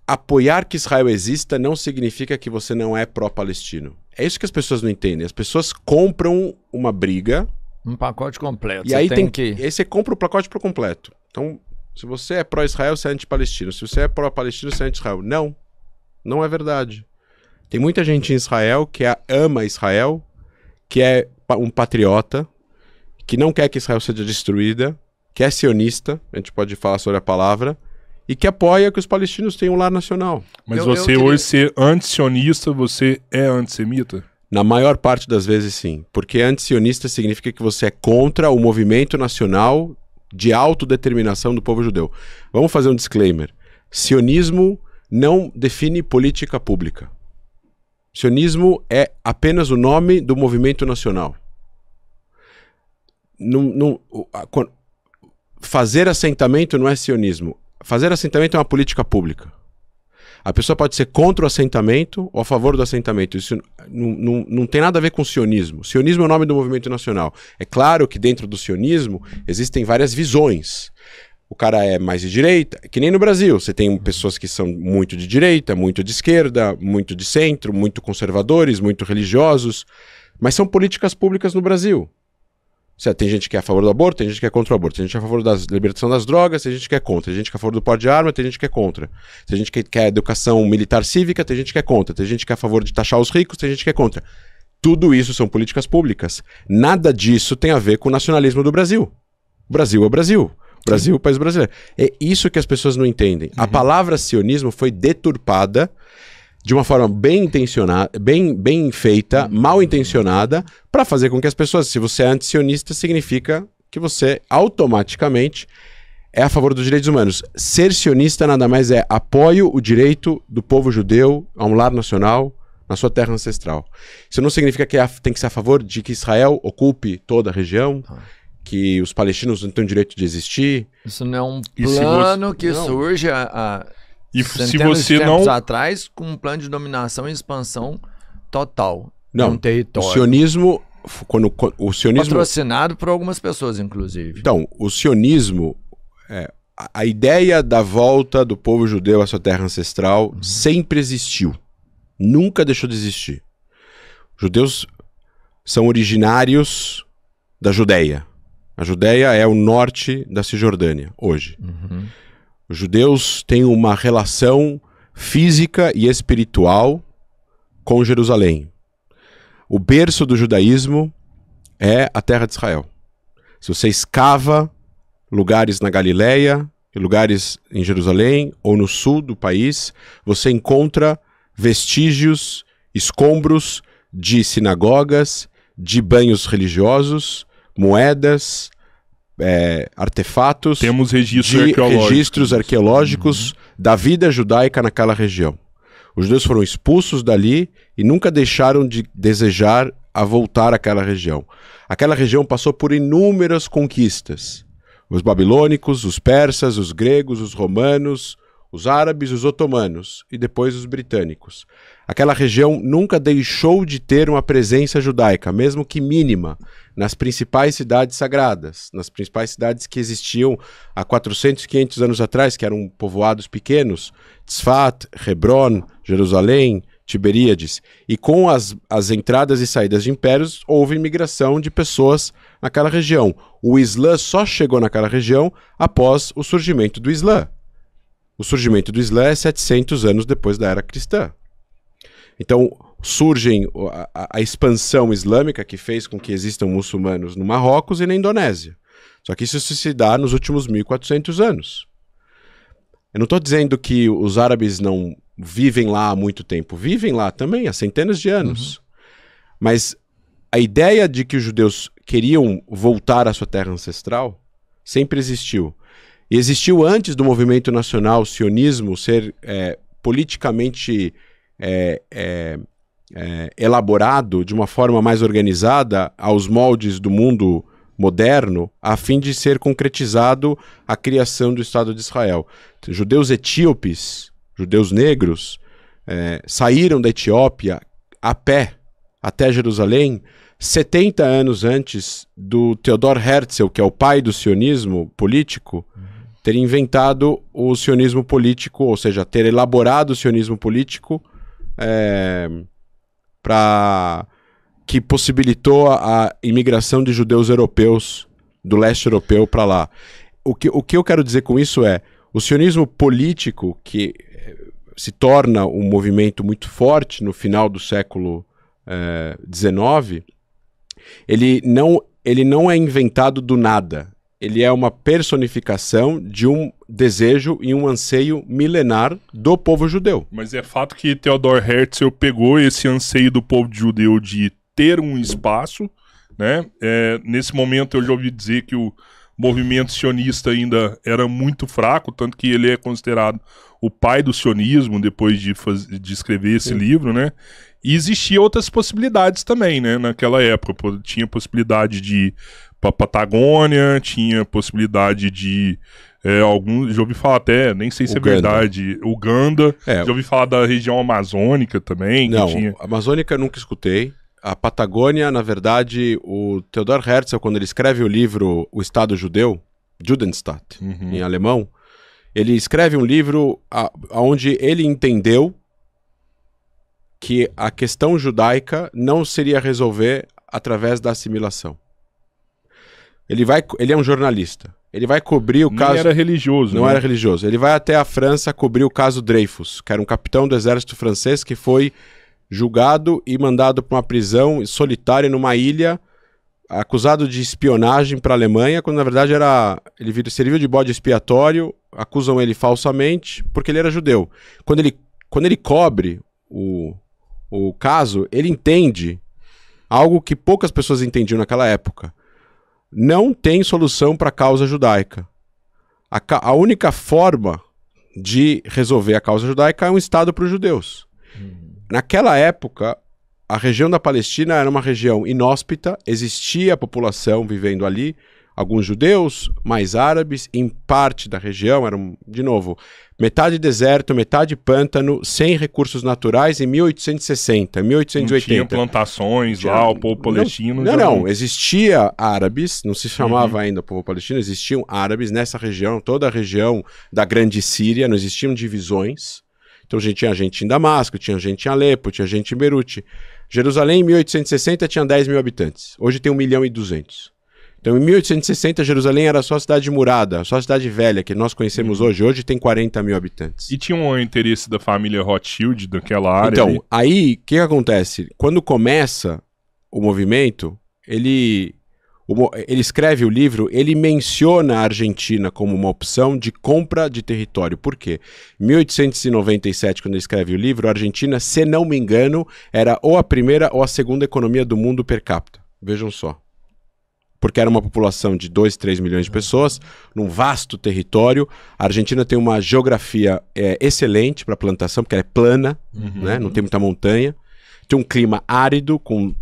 apoiar que Israel exista não significa que você não é pró-palestino. É isso que as pessoas não entendem. As pessoas compram uma briga... Um pacote completo. E aí aí você compra o pacote por completo. Então, se você é pró-Israel, você é anti-palestino. Se você é pró-palestino, você é anti-Israel. Não. Não é verdade. Tem muita gente em Israel que ama Israel, que é um patriota, que não quer que Israel seja destruída, que é sionista, a gente pode falar sobre a palavra, e que apoia que os palestinos tenham um lar nacional. Mas você hoje ser anti-sionista, você é antissemita? Na maior parte das vezes, sim. Porque anti-sionista significa que você é contra o movimento nacional de autodeterminação do povo judeu. Vamos fazer um disclaimer. Sionismo não define política pública. Sionismo é apenas o nome do movimento nacional. Fazer assentamento não é sionismo. Fazer assentamento é uma política pública. A pessoa pode ser contra o assentamento ou a favor do assentamento. Isso não tem nada a ver com sionismo. Sionismo é o nome do movimento nacional. É claro que dentro do sionismo existem várias visões. O cara é mais de direita, que nem no Brasil. Você tem pessoas que são muito de direita, muito de esquerda, muito de centro, muito conservadores, muito religiosos. Mas são políticas públicas no Brasil. Tem gente que é a favor do aborto, tem gente que é contra o aborto, tem gente que é a favor da libertação das drogas, tem gente que é contra, tem gente que é a favor do porte de arma, tem gente que é contra. Tem gente que quer educação militar cívica, tem gente que é contra, tem gente que é a favor de taxar os ricos, tem gente que é contra. Tudo isso são políticas públicas. Nada disso tem a ver com o nacionalismo do Brasil. O Brasil é o Brasil. O Brasil é o país brasileiro. É isso que as pessoas não entendem. A palavra sionismo foi deturpada de uma forma bem intencionada, bem feita, mal intencionada, para fazer com que as pessoas, se você é anti-sionista, significa que você automaticamente é a favor dos direitos humanos. Ser sionista nada mais é apoio o direito do povo judeu a um lar nacional na sua terra ancestral. Isso não significa que tem que ser a favor de que Israel ocupe toda a região, que os palestinos não têm o direito de existir. Isso não é um plano que surge E se você não atrás, com um plano de dominação e expansão total de um território. O sionismo, o sionismo patrocinado por algumas pessoas, inclusive. Então, o sionismo, a ideia da volta do povo judeu à sua terra ancestral sempre existiu. Nunca deixou de existir. Os judeus são originários da Judéia. A Judéia é o norte da Cisjordânia, hoje. Os judeus têm uma relação física e espiritual com Jerusalém. O berço do judaísmo é a terra de Israel. Se você escava lugares na Galileia, lugares em Jerusalém ou no sul do país, você encontra vestígios, escombros de sinagogas, de banhos religiosos, moedas, artefatos, temos registros arqueológicos da vida judaica naquela região. Os judeus foram expulsos dali e nunca deixaram de desejar a voltar àquela região. Aquela região passou por inúmeras conquistas. Os babilônicos, os persas, os gregos, os romanos, os árabes, os otomanos e depois os britânicos. Aquela região nunca deixou de ter uma presença judaica, mesmo que mínima, nas principais cidades sagradas, nas principais cidades que existiam há 400, 500 anos atrás, que eram povoados pequenos, Tzfat, Hebron, Jerusalém, Tiberíades. E com as entradas e saídas de impérios, houve imigração de pessoas naquela região. O Islã só chegou naquela região após o surgimento do Islã. O surgimento do Islã é 700 anos depois da era cristã. Então, surgem a expansão islâmica que fez com que existam muçulmanos no Marrocos e na Indonésia. Só que isso se dá nos últimos 1400 anos. Eu não estou dizendo que os árabes não vivem lá há muito tempo. Vivem lá também há centenas de anos. Mas a ideia de que os judeus queriam voltar à sua terra ancestral sempre existiu. E existiu antes do movimento nacional, o sionismo, ser politicamente elaborado de uma forma mais organizada aos moldes do mundo moderno, a fim de ser concretizado a criação do Estado de Israel. Judeus etíopes, judeus negros, saíram da Etiópia a pé até Jerusalém 70 anos antes do Theodor Herzl, que é o pai do sionismo político, ter inventado o sionismo político, ou seja, ter elaborado o sionismo político que possibilitou a imigração de judeus europeus do leste europeu para lá. O que eu quero dizer com isso é, o sionismo político, que se torna um movimento muito forte no final do século XIX, ele não é inventado do nada. Ele é uma personificação de um desejo e um anseio milenar do povo judeu. Mas é fato que Theodor Herzl pegou esse anseio do povo judeu de ter um espaço, né? Nesse momento eu já ouvi dizer que o movimento sionista ainda era muito fraco, tanto que ele é considerado o pai do sionismo depois de escrever esse livro, né? E existiam outras possibilidades também, né? Naquela época, tinha possibilidade de ir para Patagônia, tinha possibilidade de já ouvi falar até, nem sei se é verdade, Uganda, já ouvi falar da região amazônica também. Não, amazônica eu nunca escutei. A Patagônia, na verdade, o Theodor Herzl, quando ele escreve o livro O Estado Judeu, Judenstaat, em alemão, ele escreve um livro onde ele entendeu que a questão judaica não seria resolver através da assimilação. Ele é um jornalista. Ele vai cobrir o caso... Não era religioso. Não era religioso. Ele vai até a França cobrir o caso Dreyfus, que era um capitão do exército francês que foi julgado e mandado para uma prisão solitária numa ilha, acusado de espionagem para a Alemanha, quando na verdade ele serviu de bode expiatório, acusam ele falsamente, porque ele era judeu. Quando ele cobre o caso, ele entende algo que poucas pessoas entendiam naquela época. Não tem solução para a causa judaica. A única forma de resolver a causa judaica é um Estado para os judeus. Naquela época, a região da Palestina era uma região inóspita, existia população vivendo ali, alguns judeus, mais árabes, em parte da região, eram, de novo, metade deserto, metade pântano, sem recursos naturais em 1860, 1880. Não tinha plantações lá, o povo palestino... Não, existia árabes, não se chamava ainda povo palestino, existiam árabes nessa região, toda a região da Grande Síria, não existiam divisões. Então tinha gente em Damasco, tinha gente em Alepo, tinha gente em Beirute. Jerusalém, em 1860, tinha 10 mil habitantes. Hoje tem 1,2 milhão. Então, em 1860, Jerusalém era só a cidade murada, só a cidade velha, que nós conhecemos hoje. Hoje tem 40 mil habitantes. E tinha um interesse da família Rothschild daquela área? Então, aí, o que acontece? Quando começa o movimento, ele escreve o livro, ele menciona a Argentina como uma opção de compra de território. Por quê? Em 1897, quando ele escreve o livro, a Argentina, se não me engano, era ou a primeira ou a segunda economia do mundo per capita. Vejam só. Porque era uma população de 2, 3 milhões de pessoas, num vasto território. A Argentina tem uma geografia excelente para plantação, porque ela é plana, né? Não tem muita montanha. Tem um clima árido, com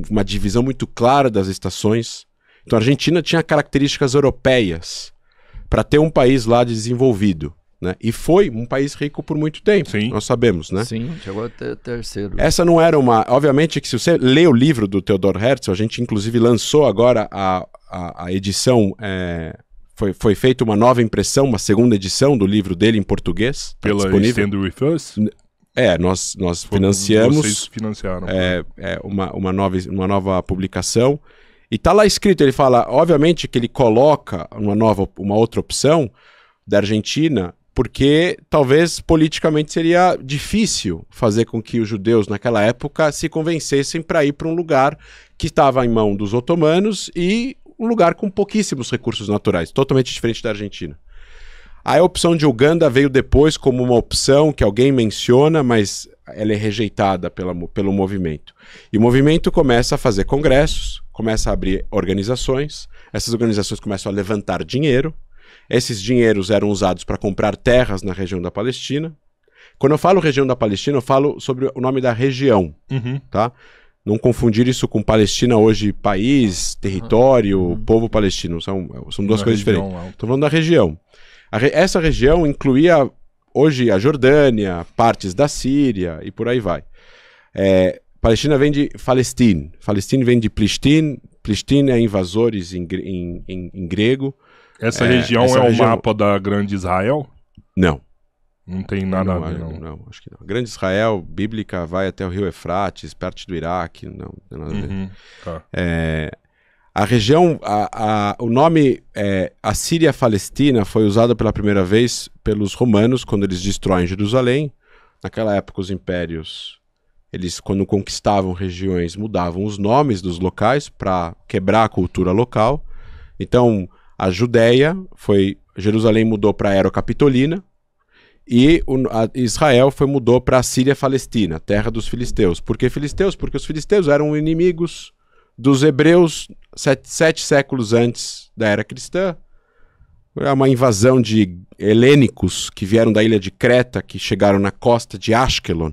uma divisão muito clara das estações. Então a Argentina tinha características europeias para ter um país lá desenvolvido, né? E foi um país rico por muito tempo, nós sabemos, né? Sim, chegou a ter terceiro. Essa não era uma... Obviamente que se você lê o livro do Theodor Herzl, a gente inclusive lançou agora a edição... Foi feita uma nova impressão, uma segunda edição do livro dele em português. Pela Stand With Us? Nós financiamos. Vocês financiaram. Uma nova publicação. E tá lá escrito, ele fala, obviamente que ele coloca uma outra opção da Argentina, porque talvez politicamente seria difícil fazer com que os judeus naquela época se convencessem para ir para um lugar que estava em mão dos otomanos e um lugar com pouquíssimos recursos naturais, totalmente diferente da Argentina. A opção de Uganda veio depois como uma opção que alguém menciona, mas ela é rejeitada pelo movimento. E o movimento começa a fazer congressos, começa a abrir organizações, essas organizações começam a levantar dinheiro, esses dinheiros eram usados para comprar terras na região da Palestina. Quando eu falo região da Palestina, eu falo sobre o nome da região, tá? Não confundir isso com Palestina hoje, país, território, povo palestino, são duas coisas diferentes. Estou falando da região. Essa região incluía hoje a Jordânia, partes da Síria e por aí vai. Palestina vem de Falestine, Falestine vem de Plishtin, Plishtin é invasores em grego, Essa região é o mapa da Grande Israel? Não. Não tem nada a ver, não. Não, acho que não. A Grande Israel, bíblica, vai até o rio Eufrates, perto do Iraque, não tem nada a ver. Tá. A região, o nome Assíria-Palestina foi usado pela primeira vez pelos romanos quando eles destroem Jerusalém. Naquela época os impérios, eles quando conquistavam regiões mudavam os nomes dos locais para quebrar a cultura local. Então a Judéia Jerusalém mudou para Aerocapitolina e Israel mudou para Síria-Palestina, terra dos filisteus. Por que filisteus? Porque os filisteus eram inimigos dos hebreus 7 séculos antes da era cristã. É uma invasão de helênicos que vieram da ilha de Creta, que chegaram na costa de Ashkelon,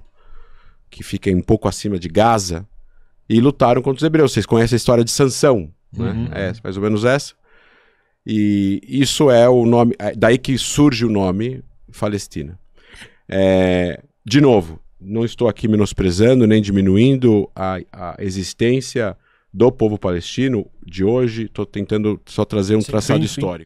que fica um pouco acima de Gaza, e lutaram contra os hebreus. Vocês conhecem a história de Sansão, né? É mais ou menos essa. E isso é o nome, daí que surge o nome Palestina. De novo, não estou aqui menosprezando nem diminuindo a existência do povo palestino de hoje, estou tentando só trazer um traçado histórico.